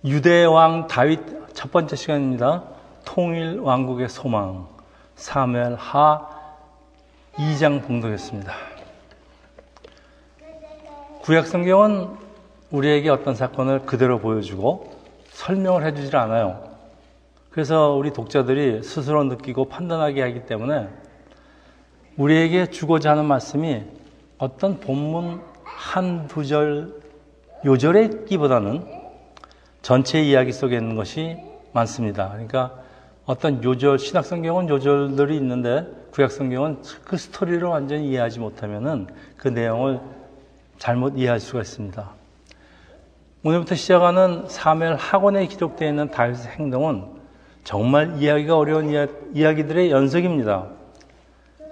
유대 왕 다윗 첫 번째 시간입니다. 통일 왕국의 소망, 사무엘 하 2장 봉독했습니다. 구약 성경은 우리에게 어떤 사건을 그대로 보여주고 설명을 해주질 않아요. 그래서 우리 독자들이 스스로 느끼고 판단하게 하기 때문에 우리에게 주고자 하는 말씀이 어떤 본문 한두 절 요절에 있기보다는 전체 이야기 속에 있는 것이 많습니다. 그러니까 어떤 요절, 신약성경은 요절들이 있는데 구약성경은 그 스토리를 완전히 이해하지 못하면은 그 내용을 잘못 이해할 수가 있습니다. 오늘부터 시작하는 사무엘 하권에 기록되어 있는 다윗의 행동은 정말 이해하기가 어려운 이야기들의 연속입니다.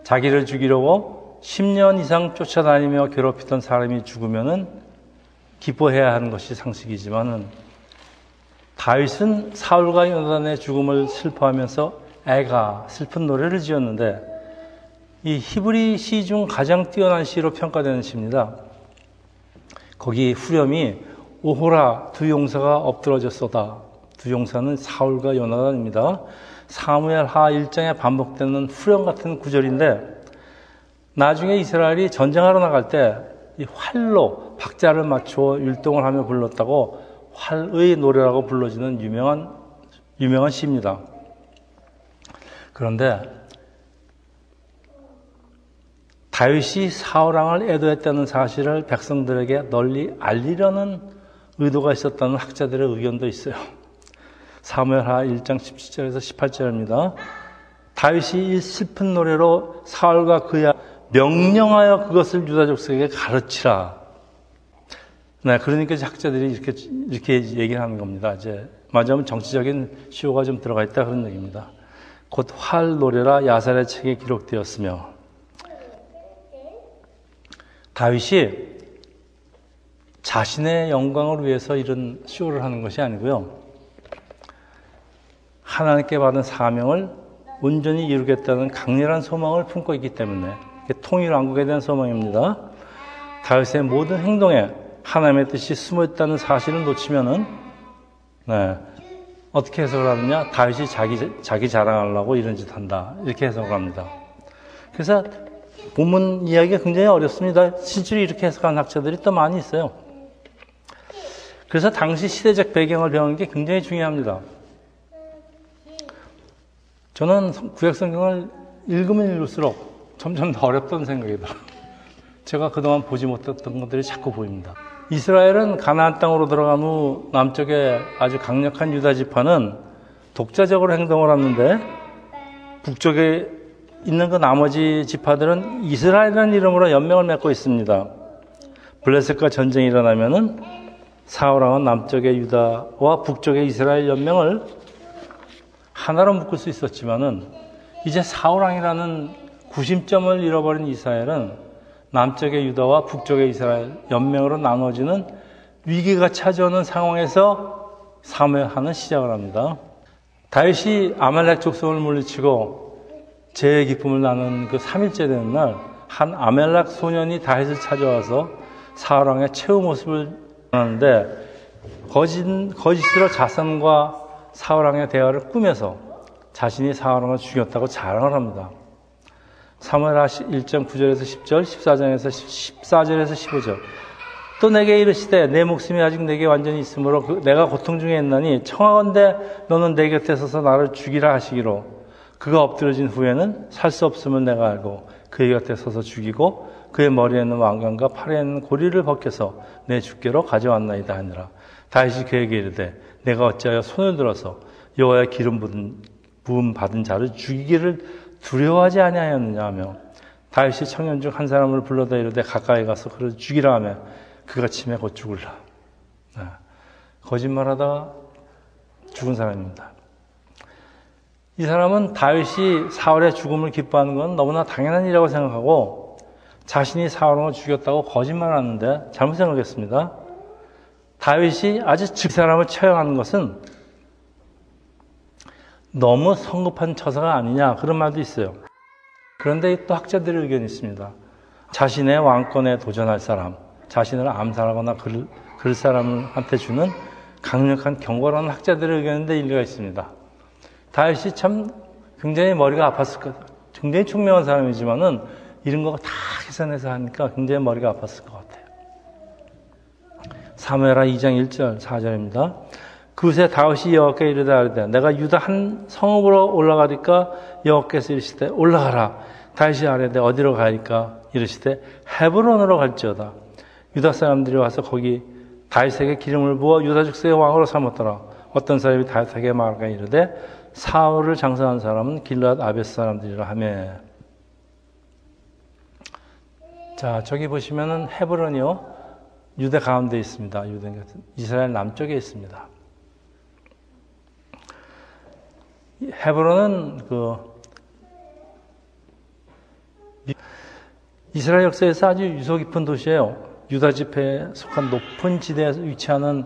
자기를 죽이려고 10년 이상 쫓아다니며 괴롭히던 사람이 죽으면은 기뻐해야 하는 것이 상식이지만은 다윗은 사울과 요나단의 죽음을 슬퍼하면서 애가 슬픈 노래를 지었는데 이 히브리 시 중 가장 뛰어난 시로 평가되는 시입니다. 거기 후렴이 오호라 두 용사가 엎드러졌소다. 두 용사는 사울과 요나단입니다. 사무엘 하 1장에 반복되는 후렴 같은 구절인데 나중에 이스라엘이 전쟁하러 나갈 때 이 활로 박자를 맞추어 율동을 하며 불렀다고 활의 노래라고 불러지는 유명한 시입니다. 그런데 다윗이 사울왕을 애도했다는 사실을 백성들에게 널리 알리려는 의도가 있었다는 학자들의 의견도 있어요. 사무엘하 1장 17절에서 18절입니다. 다윗이 이 슬픈 노래로 사울과 그의 명령하여 그것을 유다 족속에게 가르치라. 네, 그러니까 학자들이 이렇게 얘기를 하는 겁니다. 이제 말하자면 정치적인 시호가 좀 들어가 있다 그런 얘기입니다. 곧 활 노래라 야살의 책에 기록되었으며 다윗이 자신의 영광을 위해서 이런 쇼를 하는 것이 아니고요. 하나님께 받은 사명을 온전히 이루겠다는 강렬한 소망을 품고 있기 때문에 통일 왕국에 대한 소망입니다. 다윗의 모든 행동에 하나님의 뜻이 숨어 있다는 사실을 놓치면은 어떻게 해석을 하느냐? 다윗이 자기 자랑하려고 이런 짓 한다. 이렇게 해석을 합니다. 그래서 본문 이야기가 굉장히 어렵습니다. 실제로 이렇게 해석하는 학자들이 또 많이 있어요. 그래서 당시 시대적 배경을 배우는 게 굉장히 중요합니다. 저는 구약성경을 읽으면 읽을수록 점점 더 어렵다는 생각이 들어요. 제가 그동안 보지 못했던 것들이 자꾸 보입니다. 이스라엘은 가나안 땅으로 들어간 후 남쪽에 아주 강력한 유다 지파는 독자적으로 행동을 하는데 북쪽에 있는 그 나머지 지파들은 이스라엘이라는 이름으로 연맹을 맺고 있습니다. 블레셋과 전쟁이 일어나면은 사울왕은 남쪽의 유다와 북쪽의 이스라엘 연맹을 하나로 묶을 수 있었지만은 이제 사울왕이라는 구심점을 잃어버린 이스라엘은 남쪽의 유다와 북쪽의 이스라엘 연맹으로 나눠지는 위기가 찾아오는 상황에서 사무엘 하는 시작을 합니다. 다윗이 아말렉 족속을 물리치고 재의 기쁨을 나눈 그 3일째 되는 날 한 아말렉 소년이 다윗을 찾아와서 사울왕의 최후 모습을 하는데 거짓으로 자선과 사울왕의 대화를 꾸며서 자신이 사울왕을 죽였다고 자랑을 합니다. 사무엘하 1장 9절에서 10절, 14절에서 15절. 또 내게 이르시되 내 목숨이 아직 내게 완전히 있으므로 내가 고통 중에 있나니 청하건대 너는 내 곁에 서서 나를 죽이라 하시기로 그가 엎드러진 후에는 살 수 없음을 내가 알고 그의 곁에 서서 죽이고 그의 머리에 있는 왕관과 팔에 있는 고리를 벗겨서 내 주께로 가져왔나이다 하니라. 다윗이 그에게 이르되 내가 어찌하여 손을 들어서 여호와의 기름 부음 받은 자를 죽이기를 두려워하지 아니하였느냐 하며 다윗이 청년 중 한 사람을 불러다 이르되 가까이 가서 그를 죽이라 하며 그가 침에 곧 죽으리라. 거짓말하다가 죽은 사람입니다. 이 사람은 다윗이 사울의 죽음을 기뻐하는 건 너무나 당연한 일이라고 생각하고 자신이 사울을 죽였다고 거짓말하는데 잘못 생각했습니다. 다윗이 아주 즉 사람을 처형하는 것은 너무 성급한 처사가 아니냐 그런 말도 있어요. 그런데 또 학자들의 의견이 있습니다. 자신의 왕권에 도전할 사람, 자신을 암살하거나 그럴 사람한테 주는 강력한 경고라는 학자들의 의견인데 일리가 있습니다. 다윗이 참 굉장히 머리가 아팠을 것 같아요. 굉장히 총명한 사람이지만은 이런 거 다 계산해서 하니까 굉장히 머리가 아팠을 것 같아요. 사무엘하 2장 1절 4절입니다. 그새 다윗이 여호와께 이르되 내가 유다 한 성읍으로 올라가리까 여호와께서 이르시되 올라가라. 다윗이 아뢰되 어디로 가리까 이르시되 헤브론으로 갈지어다. 유다 사람들이 와서 거기 다윗에게 기름을 부어 유다 족속의 왕으로 삼았더라. 어떤 사람이 다윗에게 말하여 이르되 사울을 장사한 사람은 길르앗 아벳 사람들이라 하며. 자, 저기 보시면은 헤브론이요, 유대 가운데 있습니다. 유대 이스라엘 남쪽에 있습니다. 헤브론은 이스라엘 역사에서 아주 유서 깊은 도시예요. 유다 지파에 속한 높은 지대에 위치하는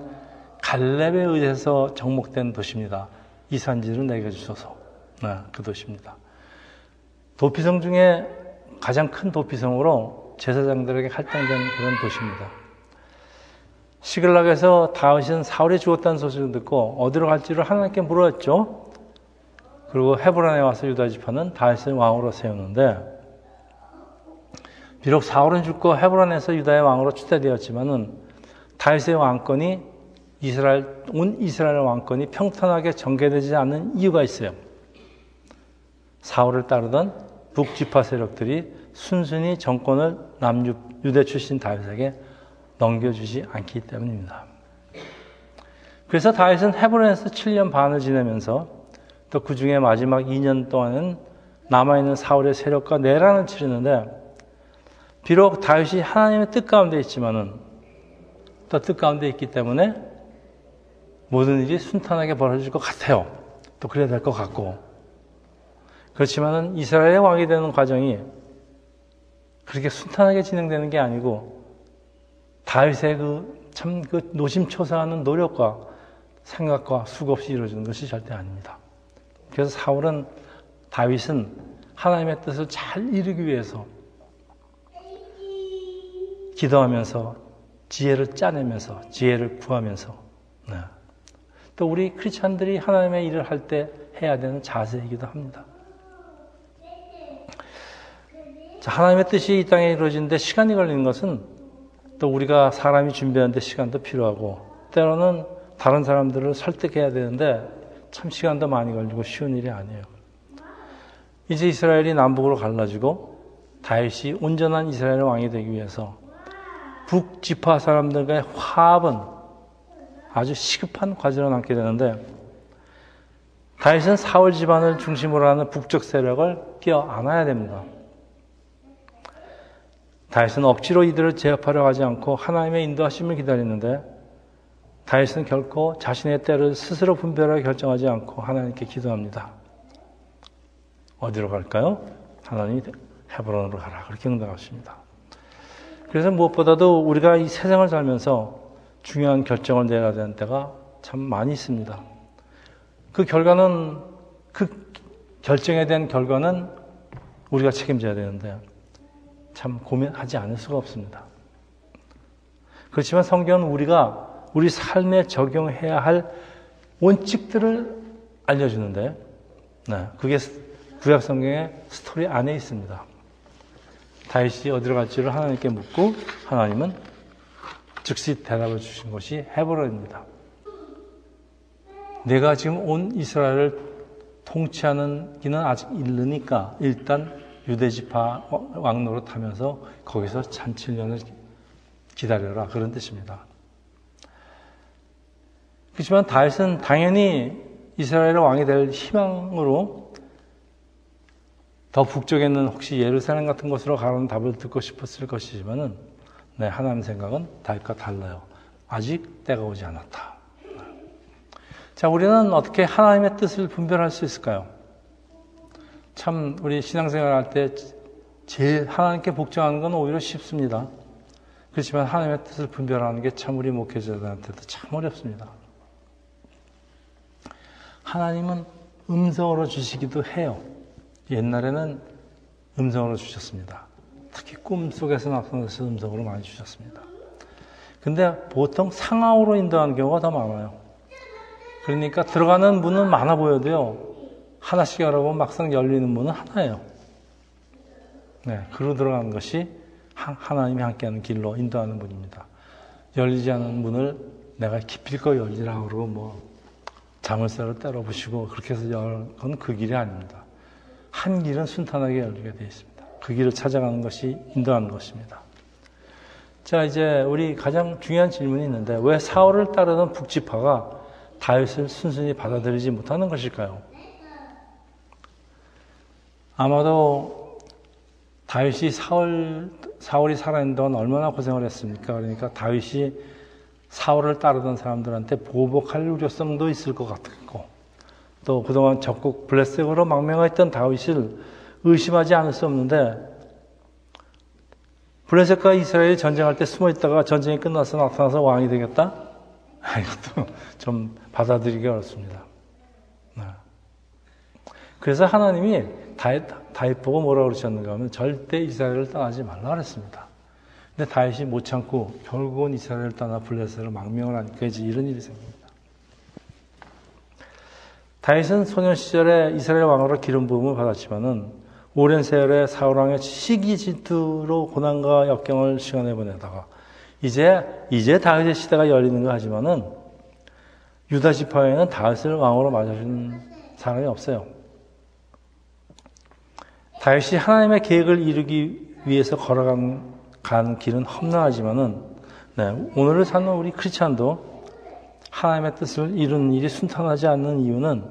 갈렙에 의해서 정복된 도시입니다. 이 산지를 내게 주소서. 그 도시입니다. 도피성 중에 가장 큰 도피성으로 제사장들에게 할당된 그런 도시입니다. 시글락에서 다윗은 사울이 죽었다는 소식을 듣고 어디로 갈지를 하나님께 물었죠. 그리고 헤브론에 와서 유다 지파는 다윗을 왕으로 세우는데, 비록 사울은 죽고 헤브론에서 유다의 왕으로 추대되었지만은 다윗의 왕권이 온 이스라엘 왕권이 평탄하게 전개되지 않는 이유가 있어요. 사울을 따르던 북지파 세력들이 순순히 정권을 유대 출신 다윗에게 넘겨주지 않기 때문입니다. 그래서 다윗은 헤브론에서 7년 반을 지내면서 또 그 중에 마지막 2년 동안은 남아있는 사울의 세력과 내란을 치르는데, 비록 다윗이 하나님의 뜻 가운데 있지만은 또 뜻 가운데 있기 때문에 모든 일이 순탄하게 벌어질 것 같아요. 또 그래야 될 것 같고. 그렇지만은 이스라엘의 왕이 되는 과정이 그렇게 순탄하게 진행되는 게 아니고, 다윗의 그 노심초사하는 노력과 생각과 수고 없이 이루어지는 것이 절대 아닙니다. 그래서 다윗은 하나님의 뜻을 잘 이루기 위해서 기도하면서 지혜를 짜내면서 지혜를 구하면서, 또 우리 크리스찬들이 하나님의 일을 할 때 해야 되는 자세이기도 합니다. 자, 하나님의 뜻이 이 땅에 이루어지는데 시간이 걸리는 것은 또 우리가 사람이 준비하는데 시간도 필요하고, 때로는 다른 사람들을 설득해야 되는데 참 시간도 많이 걸리고 쉬운 일이 아니에요. 이제 이스라엘이 남북으로 갈라지고 다윗이 온전한 이스라엘 왕이 되기 위해서 북지파 사람들과의 화합은 아주 시급한 과제로 남게 되는데, 다윗은 사울 집안을 중심으로 하는 북쪽 세력을 껴안아야 됩니다. 다윗은 억지로 이들을 제압하려 하지 않고 하나님의 인도하심을 기다리는데, 다윗은 결코 자신의 때를 스스로 분별하게 결정하지 않고 하나님께 기도합니다. 어디로 갈까요? 하나님이 헤브론으로 가라. 그렇게 응답하십니다. 그래서 무엇보다도 우리가 이 세상을 살면서 중요한 결정을 내려야 되는 때가 참 많이 있습니다. 그 결정에 대한 결과는 우리가 책임져야 되는데 참 고민하지 않을 수가 없습니다. 그렇지만 성경은 우리 삶에 적용해야 할 원칙들을 알려주는데, 그게 구약 성경의 스토리 안에 있습니다. 다윗이 어디로 갈지를 하나님께 묻고 하나님은 즉시 대답을 주신 곳이 헤브론입니다. 내가 지금 온 이스라엘을 통치하는 기는 아직 이르니까 일단 유대지파 왕노릇 하면서 거기서 한 7년을 기다려라, 그런 뜻입니다. 그렇지만 다윗은 당연히 이스라엘의 왕이 될 희망으로 더 북쪽에 있는 혹시 예루살렘 같은 곳으로 가라는 답을 듣고 싶었을 것이지만은, 하나님 생각은 다윗과 달라요. 아직 때가 오지 않았다. 자, 우리는 어떻게 하나님의 뜻을 분별할 수 있을까요? 참 우리 신앙생활 할 때 제일 하나님께 복종하는 건 오히려 쉽습니다. 그렇지만 하나님의 뜻을 분별하는 게 참 우리 목회자들한테도 참 어렵습니다. 하나님은 음성으로 주시기도 해요. 옛날에는 음성으로 주셨습니다. 특히 꿈속에서 나타나서 음성으로 많이 주셨습니다. 근데 보통 상하오로 인도하는 경우가 더 많아요. 그러니까 들어가는 문은 많아 보여도요, 하나씩 열어보면 막상 열리는 문은 하나예요. 네, 그로 들어가는 것이 하나님이 함께하는 길로 인도하는 문입니다. 열리지 않은 문을 내가 기필코 열리라 그러고 뭐 자물쇠로 때려부시고 그렇게 해서 열 건 그 길이 아닙니다. 한 길은 순탄하게 열리게 되어 있습니다. 그 길을 찾아가는 것이 인도하는 것입니다. 자, 이제 우리 가장 중요한 질문이 있는데 왜 사울을 따르던 북지파가 다윗을 순순히 받아들이지 못하는 것일까요? 아마도 다윗이 사울이 살아있는 동안 얼마나 고생을 했습니까? 그러니까 다윗이 사울을 따르던 사람들한테 보복할 우려성도 있을 것 같고, 또 그동안 적국 블레셋으로 망명했던 다윗을 의심하지 않을 수 없는데, 블레셋과 이스라엘이 전쟁할 때 숨어 있다가 전쟁이 끝나서 나타나서 왕이 되겠다? 이것도 좀 받아들이기 어렵습니다. 그래서 하나님이 다윗 보고 뭐라고 그러셨는가 하면 절대 이스라엘을 떠나지 말라 그랬습니다. 근데 다윗이 못 참고 결국은 이스라엘을 떠나 블레셋으로 망명을 하니까 이제 이런 일이 생깁니다. 다윗은 소년 시절에 이스라엘 왕으로 기름 부음을 받았지만은 오랜 세월의 사울왕의 시기 질투로 고난과 역경을 시간에 보내다가 이제 다윗의 시대가 열리는가 하지만은 유다 지파에는 다윗을 왕으로 맞아준 사람이 없어요. 다윗이 하나님의 계획을 이루기 위해서 걸어간 길은 험난하지만은, 오늘을 사는 우리 크리스찬도 하나님의 뜻을 이루는 일이 순탄하지 않는 이유는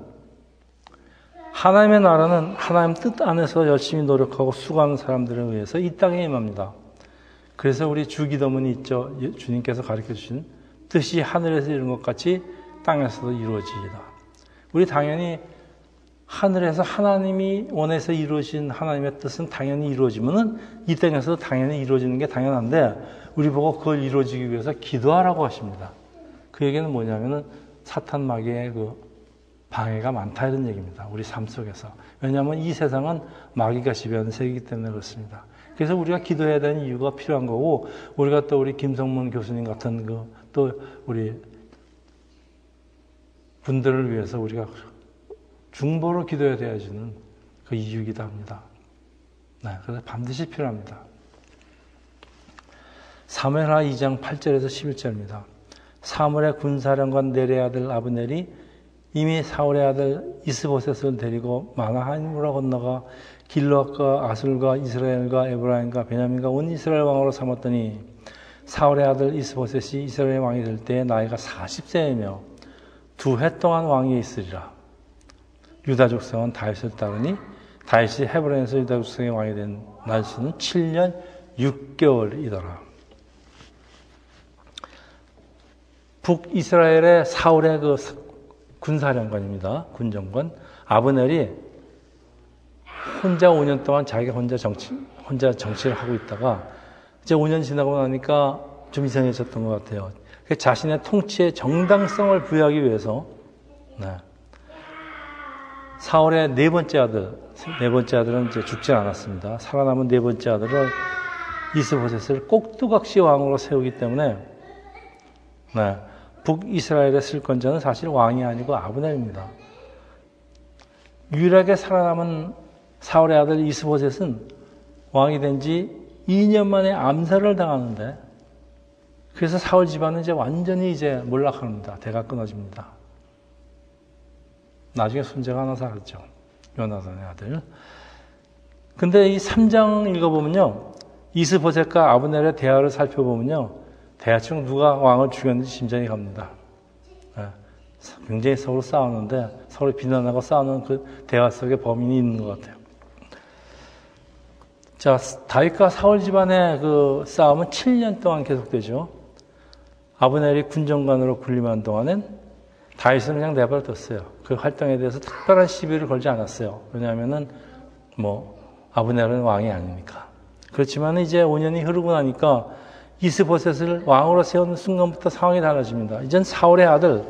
하나님의 나라는 하나님 뜻 안에서 열심히 노력하고 수고하는 사람들에 의해서 이 땅에 임합니다. 그래서 우리 주기도문이 있죠. 주님께서 가르쳐 주신 뜻이 하늘에서 이룬 것 같이 땅에서도 이루어지이다. 우리 당연히 하늘에서 하나님이 원해서 이루어진 하나님의 뜻은 당연히 이루어지면은 이 땅에서도 당연히 이루어지는 게 당연한데 우리 보고 그걸 이루어지기 위해서 기도하라고 하십니다. 그 얘기는 뭐냐면은 사탄 마귀의 그 방해가 많다 이런 얘기입니다. 우리 삶 속에서. 왜냐하면 이 세상은 마귀가 지배하는 세계이기 때문에 그렇습니다. 그래서 우리가 기도해야 되는 이유가 필요한 거고, 우리가 또 우리 김성문 교수님 같은 또 우리 분들을 위해서 우리가 중보로 기도해야 되어지는 그 이유이기도 합니다. 그래서 반드시 필요합니다. 사무엘하 2장 8절에서 11절입니다. 사무엘의 군사령관 넬의 아들 아브넬이 이미 사울의 아들 이스보셋을 데리고 마나하임으로 건너가 길르앗과 아술과 이스라엘과 에브라임과 베냐민과 온 이스라엘 왕으로 삼았더니 사울의 아들 이스보셋이 이스라엘 왕이 될 때에 나이가 40세이며 2해 동안 왕위에 있으리라. 유다 족속은 다윗을 따르니 다윗이 헤브론에서 유다 족속의 왕이 된 날수는 7년 6개월이더라. 북이스라엘의 사울의 그 군사령관입니다. 군정관 아브넬이 혼자 5년 동안 자기가 혼자 정치를 하고 있다가 이제 5년 지나고 나니까 좀 이상해졌던 것 같아요. 자신의 통치의 정당성을 부여하기 위해서 사울의 네 번째 아들은 이제 죽지 않았습니다. 살아남은 네 번째 아들을 이스보셋을 꼭두각시 왕으로 세우기 때문에 북이스라엘의 실권자는 사실 왕이 아니고 아브넬입니다. 유일하게 살아남은 사울의 아들 이스보셋은 왕이 된 지 2년 만에 암살을 당하는데, 그래서 사울 집안은 이제 완전히 이제 몰락합니다. 대가 끊어집니다. 나중에 손자가 하나 살았죠. 요나단의 아들. 근데 이 3장 읽어보면요, 이스보셋과 아브넬의 대화를 살펴보면요, 대충 누가 왕을 죽였는지 심장이 갑니다. 굉장히 서로 싸우는데 서로 비난하고 싸우는 그 대화 속에 범인이 있는 것 같아요. 자, 다윗과 사울 집안의 그 싸움은 7년 동안 계속되죠. 아브넬이 군정관으로 군림한 동안엔 다윗은 그냥 내버려뒀어요. 그 활동에 대해서 특별한 시비를 걸지 않았어요. 왜냐하면은 아브넬은 왕이 아니니까. 그렇지만 이제 5년이 흐르고 나니까 이스보셋을 왕으로 세우는 순간부터 상황이 달라집니다. 이젠 사울의 아들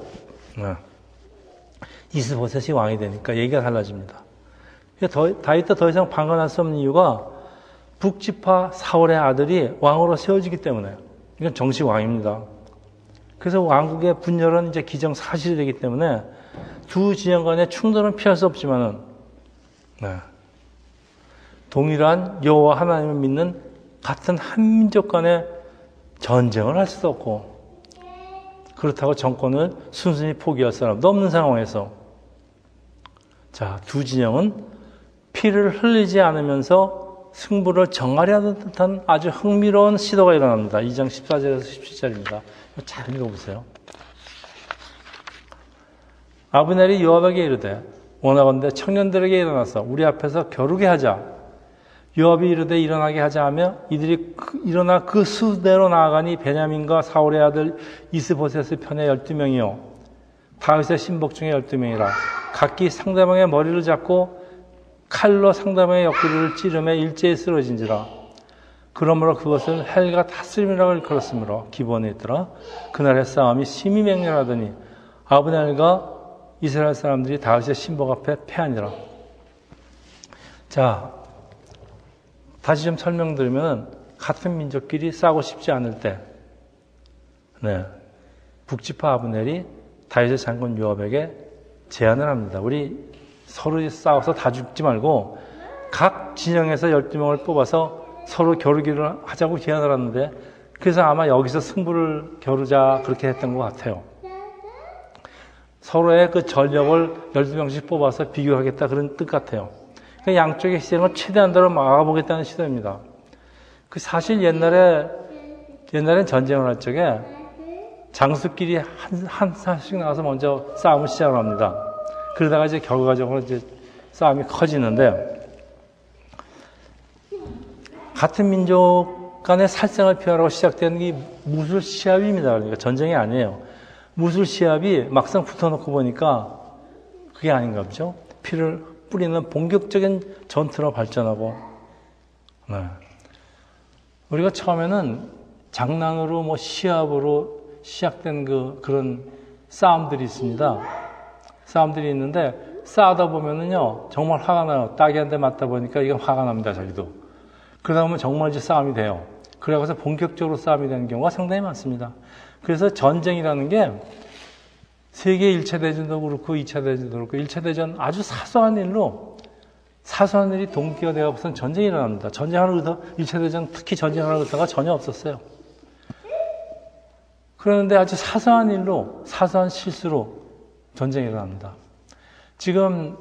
이스보셋이 왕이 되니까 얘기가 달라집니다. 다윗도 더 이상 방관할 수 없는 이유가 북지파 사울의 아들이 왕으로 세워지기 때문에. 이건 정식 왕입니다. 그래서 왕국의 분열은 이제 기정사실이 되기 때문에 두 진영 간의 충돌은 피할 수 없지만은, 동일한 여호와 하나님을 믿는 같은 한민족 간의 전쟁을 할 수도 없고, 그렇다고 정권을 순순히 포기할 사람도 없는 상황에서, 자, 두 진영은 피를 흘리지 않으면서 승부를 정하려는 듯한 아주 흥미로운 시도가 일어납니다. 2장 14절에서 17절입니다. 잘 읽어보세요. 아브넬이 요압에게 이르되 원하건대 청년들에게 일어나서 우리 앞에서 겨루게 하자. 요압이 이르되 일어나게 하자 하며 이들이 일어나 그 수대로 나아가니 베냐민과 사울의 아들 이스보셋의 편에 12명이요 다윗의 신복 중에 12명이라 각기 상대방의 머리를 잡고 칼로 상대방의 옆구리를 찌르며 일제히 쓰러진지라. 그러므로 그것을 헬가 타스림이라고 일컬었으므로 기본에 있더라. 그날의 싸움이 심히 맹렬하더니 아브넬과 이스라엘 사람들이 다윗의 신복 앞에 패하니라. 자, 다시 좀 설명드리면 같은 민족끼리 싸우고 싶지 않을 때, 북지파 아브넬이 다윗의 장군 요압에게 제안을 합니다. 우리 서로 싸워서 다 죽지 말고 각 진영에서 12명을 뽑아서 서로 겨루기를 하자고 제안을 하는데, 그래서 아마 여기서 승부를 겨루자 그렇게 했던 것 같아요. 서로의 그 전력을 12명씩 뽑아서 비교하겠다 그런 뜻 같아요. 그 양쪽의 희생을 최대한대로 막아보겠다는 시도입니다. 그 사실 옛날엔 전쟁을 할 적에 장수끼리 한 사람씩 나가서 먼저 싸움을 시작을 합니다. 그러다가 이제 결과적으로 이제 싸움이 커지는데, 같은 민족 간의 살생을 피하라고 시작된 이 무술 시합입니다. 그러니까 전쟁이 아니에요. 무술 시합이 막상 붙어놓고 보니까 그게 아닌가 보죠. 피를 뿌리는 본격적인 전투로 발전하고, 우리가 처음에는 장난으로 뭐 시합으로 시작된 그런 싸움들이 있습니다. 싸움들이 있는데 싸우다 보면은요 정말 화가 나요. 딱이한테 맞다 보니까 이건 화가 납니다. 자기도. 그러다 보면 정말 이제 싸움이 돼요. 그래서 본격적으로 싸움이 되는 경우가 상당히 많습니다. 그래서 전쟁이라는 게 세계 1차 대전도 그렇고 2차 대전도 그렇고 1차 대전 아주 사소한 일이 동기가 되어서는 전쟁이 일어납니다. 전쟁하러 1차 대전 특히 전쟁하러 그러다가 전혀 없었어요. 그런데 아주 사소한 일로, 사소한 실수로 전쟁이 일어납니다. 지금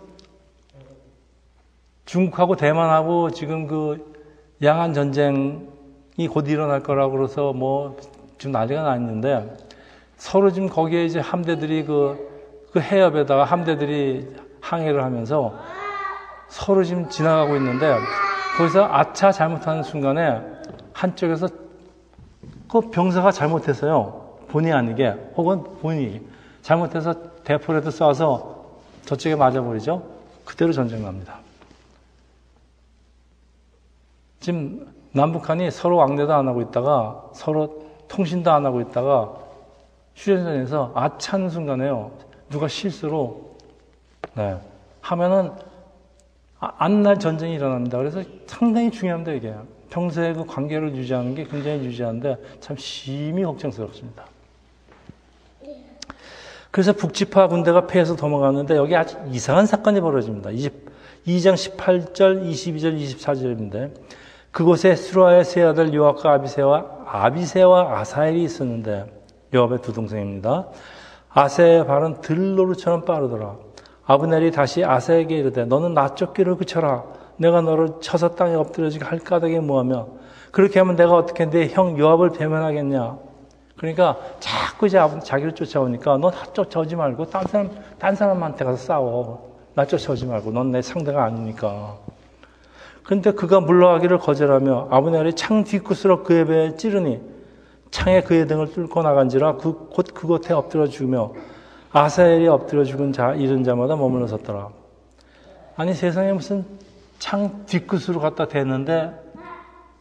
중국하고 대만하고 지금 그 양안 전쟁이 곧 일어날 거라고 그래서 뭐 지금 난리가 나 있는데, 서로 지금 거기에 이제 함대들이 그 해협에다가 함대들이 항해를 하면서 서로 지금 지나가고 있는데, 거기서 아차 잘못하는 순간에 한쪽에서 그 병사가 잘못해서요, 본의 아니게 혹은 본인이 잘못해서 대포라도 쏴서 저쪽에 맞아버리죠. 그대로 전쟁 납니다. 지금 남북한이 서로 왕래도 안 하고 있다가 서로 통신도 안 하고 있다가 휴전선에서 아차하는 순간에요, 누가 실수로 하면은 안 날 전쟁이 일어납니다. 그래서 상당히 중요합니다. 이게 평소에 그 관계를 유지하는 게 굉장히 유지하는데 참 심히 걱정스럽습니다. 그래서 북지파 군대가 패해서 도망가는데 여기 아주 이상한 사건이 벌어집니다. 2장 18절, 22절, 24절인데, 그곳에 수라의 세 아들 요압과 아비새와 아사엘이 있었는데, 요압의 두 동생입니다. 아사의 발은 들노루처럼 빠르더라. 아브넬이 다시 아사에게 이르되 너는 나 쫓기를 그쳐라. 내가 너를 쳐서 땅에 엎드려지게 할 까닭에 뭐하며 그렇게 하면 내가 어떻게 내 형 요압을 배면하겠냐. 그러니까 자꾸 이제 자기를 쫓아오니까 너 나 쫓아오지 말고 딴 사람한테 가서 싸워. 나 쫓아오지 말고. 넌 내 상대가 아니니까. 그런데 그가 물러가기를 거절하며 아브넬이 창 뒤끝으로 그의 배에 찌르니 창에 그의 등을 뚫고 나간지라 곧 그곳에 엎드려 죽으며 아사엘이 엎드려 죽은 잃은 자마다 머물러 섰더라. 아니 세상에 무슨 창 뒤끝으로 갖다 대는데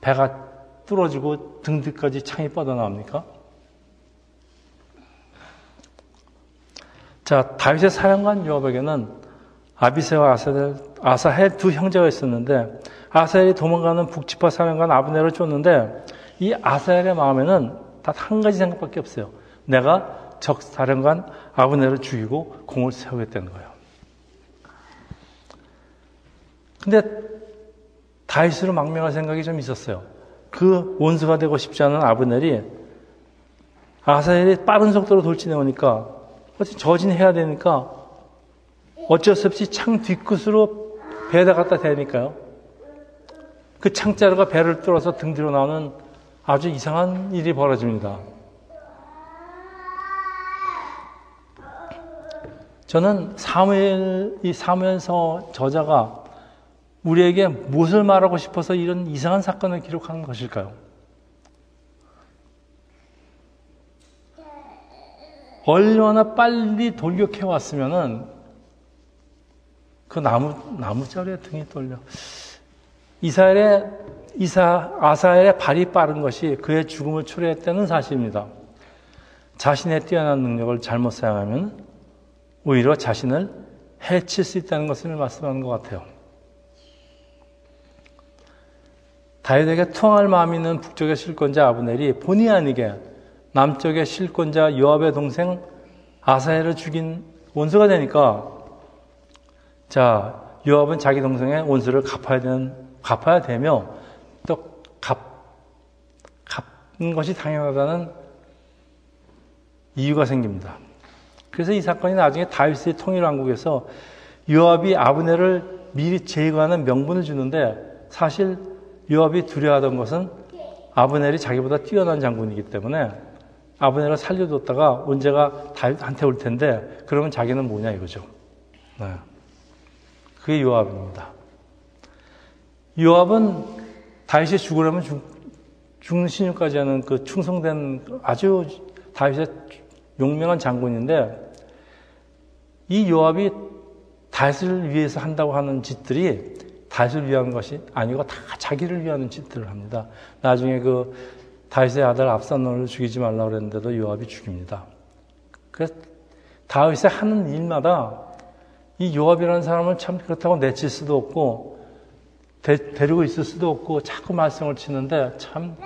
배가 뚫어지고 등 뒤까지 창이 뻗어나옵니까? 자, 다윗의 사령관 요압에게는 아비새와 아사헬 두 형제가 있었는데, 아사헬이 도망가는 북지파 사령관 아브넬을 쫓는데, 이 아사헬의 마음에는 단 한 가지 생각밖에 없어요. 내가 적 사령관 아브넬을 죽이고 공을 세우겠다는 거예요. 근데 다윗으로 망명할 생각이 좀 있었어요. 그 원수가 되고 싶지 않은 아브넬이 아사헬이 빠른 속도로 돌진해 오니까 어차피 저진해야 되니까 어쩔 수 없이 창 뒤끝으로 배에다 갖다 대니까요. 그 창자루가 배를 뚫어서 등 뒤로 나오는 아주 이상한 일이 벌어집니다. 저는 이 사무엘서 저자가 우리에게 무엇을 말하고 싶어서 이런 이상한 사건을 기록한 것일까요? 얼마나 빨리 돌격해 왔으면은 그 나무자루에 등이 떨려. 아사엘의 발이 빠른 것이 그의 죽음을 초래했다는 사실입니다. 자신의 뛰어난 능력을 잘못 사용하면 오히려 자신을 해칠 수 있다는 것을 말씀하는 것 같아요. 다윗에게 투항할 마음이 있는 북쪽의 실권자 아브넬이 본의 아니게 남쪽의 실권자 요압의 동생 아사헬을 죽인 원수가 되니까, 자, 요압은 자기 동생의 원수를 갚아야 되며 또 갚는 것이 당연하다는 이유가 생깁니다. 그래서 이 사건이 나중에 다윗의 통일왕국에서 요압이 아브넬을 미리 제거하는 명분을 주는데, 사실 요압이 두려워하던 것은 아브넬이 자기보다 뛰어난 장군이기 때문에 아브넬을 살려뒀다가 언제가 다윗한테 올 텐데 그러면 자기는 뭐냐 이거죠. 네. 그게 요압입니다. 요압은 다윗이 죽으려면 죽는 신용까지 하는 그 충성된 아주 다윗의 용맹한 장군인데, 이 요압이 다윗을 위해서 한다고 하는 짓들이 다윗을 위한 것이 아니고 다 자기를 위하는 짓들을 합니다. 나중에 그 다윗의 아들 압살롬을 죽이지 말라고 그랬는데도 요압이 죽입니다. 그래서 다윗이 하는 일마다 이 요압이라는 사람을 참 그렇다고 내칠 수도 없고 데리고 있을 수도 없고 자꾸 말썽을 치는데 참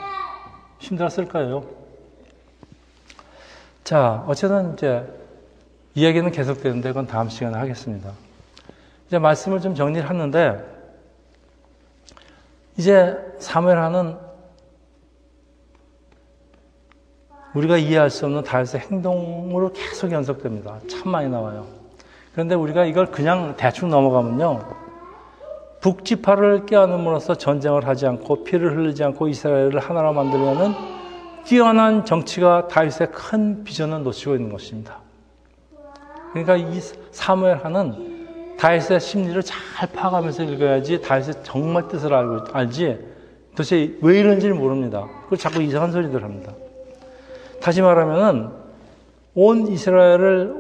힘들었을 거예요. 자, 어쨌든 이제 이야기는 계속되는데 그건 다음 시간에 하겠습니다. 이제 말씀을 좀 정리를 하는데, 이제 사무엘하는 우리가 이해할 수 없는 다윗의 행동으로 계속 연속됩니다. 참 많이 나와요. 그런데 우리가 이걸 그냥 대충 넘어가면요, 북지파를 껴안음으로써 전쟁을 하지 않고 피를 흘리지 않고 이스라엘을 하나로 만들려는 뛰어난 정치가 다윗의 큰 비전을 놓치고 있는 것입니다. 그러니까 이 사무엘하는 다윗의 심리를 잘 파악하면서 읽어야지 다윗의 정말 뜻을 알지 도대체 왜 이런지를 모릅니다. 그리고 자꾸 이상한 소리들 합니다. 다시 말하면은 온 이스라엘을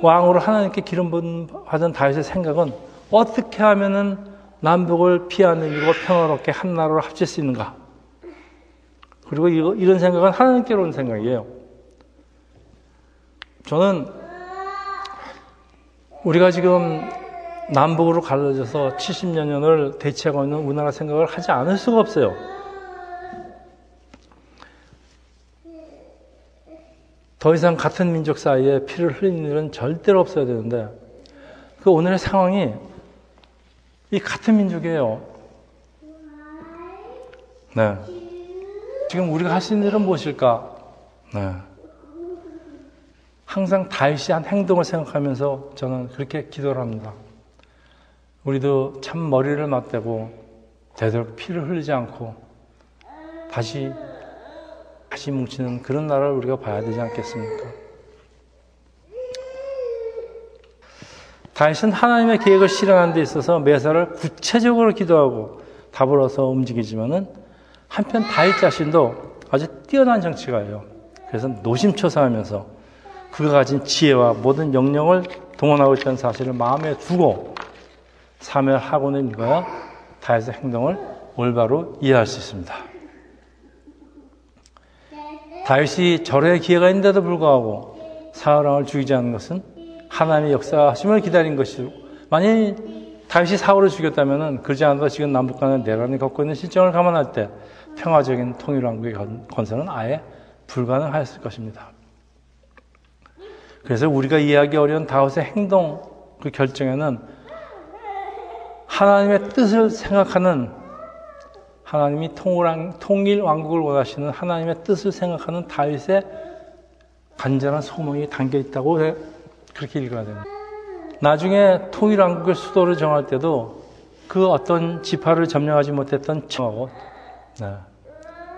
왕으로 하나님께 기름 받은 다윗의 생각은 어떻게 하면은 남북을 피하늘리고 평화롭게 한 나라로 합칠 수 있는가. 그리고 이런 생각은 하나님께로 온 생각이에요. 저는 우리가 지금 남북으로 갈라져서 70여 년을 대치하고 있는 우리나라 생각을 하지 않을 수가 없어요. 더 이상 같은 민족 사이에 피를 흘리는 일은 절대로 없어야 되는데, 그 오늘의 상황이 이 같은 민족이에요. 네. 지금 우리가 할 수 있는 일은 무엇일까? 네. 항상 다윗이 한 행동을 생각하면서 저는 그렇게 기도를 합니다. 우리도 참 머리를 맞대고 되도록 피를 흘리지 않고 다시 뭉치는 그런 나라를 우리가 봐야 되지 않겠습니까? 다윗은 하나님의 계획을 실현하는 데 있어서 매사를 구체적으로 기도하고 답을 얻어서 움직이지만은 한편 다윗 자신도 아주 뛰어난 정치가예요. 그래서 노심초사하면서 그가 가진 지혜와 모든 영역을 동원하고 있다는 사실을 마음에 두고 사무엘 하고는 읽어야 다윗의 행동을 올바로 이해할 수 있습니다. 다윗이 절호의 기회가 있는데도 불구하고 사울 왕을 죽이지 않은 것은 하나님의 역사하심을 기다린 것이고, 만약 다윗이 사울을 죽였다면 그러지 않아도 지금 남북 간의 내란이 겪고 있는 실정을 감안할 때 평화적인 통일왕국의 건설은 아예 불가능하였을 것입니다. 그래서 우리가 이해하기 어려운 다윗의 행동, 그 결정에는 하나님의 뜻을 생각하는, 하나님이 통일 왕국을 원하시는 하나님의 뜻을 생각하는 다윗의 간절한 소망이 담겨 있다고 그렇게 읽어야 됩니다. 나중에 통일 왕국의 수도를 정할 때도 그 어떤 지파를 점령하지 못했던 청하고,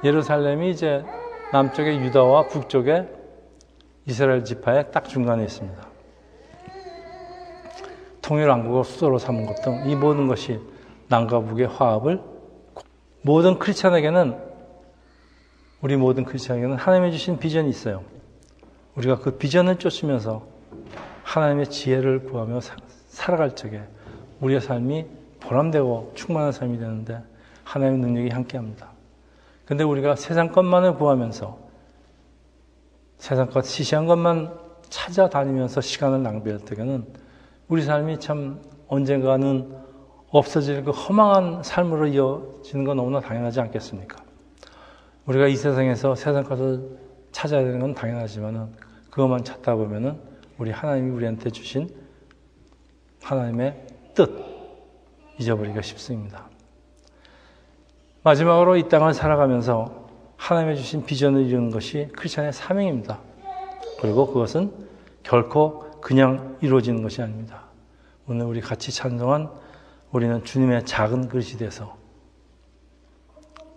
예루살렘이 이제 남쪽의 유다와 북쪽의 이스라엘 지파의 딱 중간에 있습니다. 통일 왕국을 수도로 삼은 것 등 이 모든 것이 남과 북의 화합을, 모든 크리스찬에게는, 우리 모든 크리스찬에게는 하나님이 주신 비전이 있어요. 우리가 그 비전을 쫓으면서 하나님의 지혜를 구하며 살아갈 적에 우리의 삶이 보람되고 충만한 삶이 되는데 하나님의 능력이 함께합니다. 그런데 우리가 세상 것만을 구하면서 세상 것, 시시한 것만 찾아다니면서 시간을 낭비할 때에는 우리 삶이 참 언젠가는 없어질 그 허망한 삶으로 이어지는 건 너무나 당연하지 않겠습니까? 우리가 이 세상에서 세상 것을 찾아야 되는 건 당연하지만은 그것만 찾다 보면은 우리 하나님이 우리한테 주신 하나님의 뜻 잊어버리기가 쉽습니다. 마지막으로 이 땅을 살아가면서 하나님이 주신 비전을 이루는 것이 크리스찬의 사명입니다. 그리고 그것은 결코 그냥 이루어지는 것이 아닙니다. 오늘 우리 같이 찬송한 우리는 주님의 작은 그릇이 돼서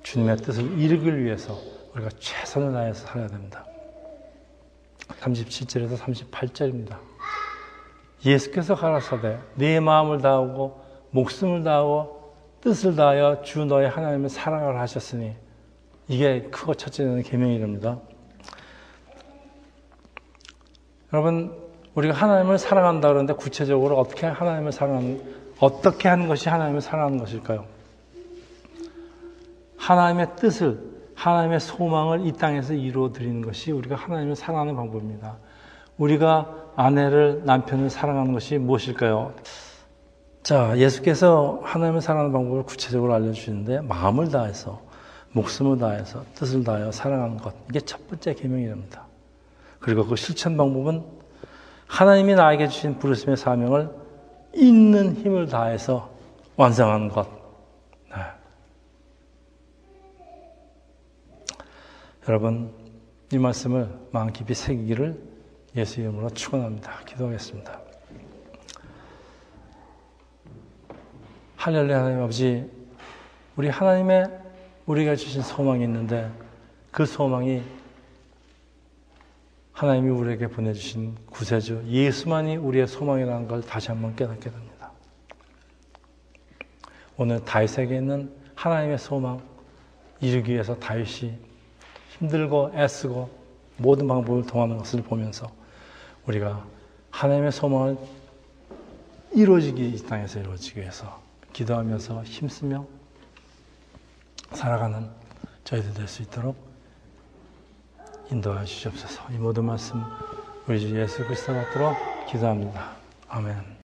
주님의 뜻을 이루기 위해서 우리가 최선을 다해서 살아야 됩니다. 37절에서 38절입니다. 예수께서 가라사대 내 마음을 다하고 목숨을 다하고 뜻을 다하여 주 너의 하나님을 사랑하라 하셨으니, 이게 크고 첫째 되는 계명이랍니다. 여러분, 우리가 하나님을 사랑한다 그러는데 구체적으로 어떻게 하는 것이 하나님을 사랑하는 것일까요? 하나님의 뜻을, 하나님의 소망을 이 땅에서 이루어 드리는 것이 우리가 하나님을 사랑하는 방법입니다. 우리가 아내를, 남편을 사랑하는 것이 무엇일까요? 자, 예수께서 하나님을 사랑하는 방법을 구체적으로 알려주시는데, 마음을 다해서, 목숨을 다해서, 뜻을 다하여 사랑하는 것, 이게 첫 번째 계명이랍니다. 그리고 그 실천 방법은 하나님이 나에게 주신 부르심의 사명을 있는 힘을 다해서 완성하는 것. 여러분, 이 말씀을 마음 깊이 새기기를 예수 이름으로 축원합니다. 기도하겠습니다. 할렐루야. 하나님 아버지, 우리가 주신 소망이 있는데 그 소망이 하나님이 우리에게 보내주신 구세주 예수만이 우리의 소망이라는 걸 다시 한번 깨닫게 됩니다. 오늘 다윗에게 있는 하나님의 소망 이루기 위해서 다윗이 힘들고 애쓰고 모든 방법을 통하는 것을 보면서 우리가 하나님의 소망을 이 땅에서 이루어지기 위해서 기도하면서 힘쓰며 살아가는 저희들 될 수 있도록 인도해 주시옵소서. 이 모든 말씀 우리 주 예수 그리스도 받도록 기도합니다. 아멘.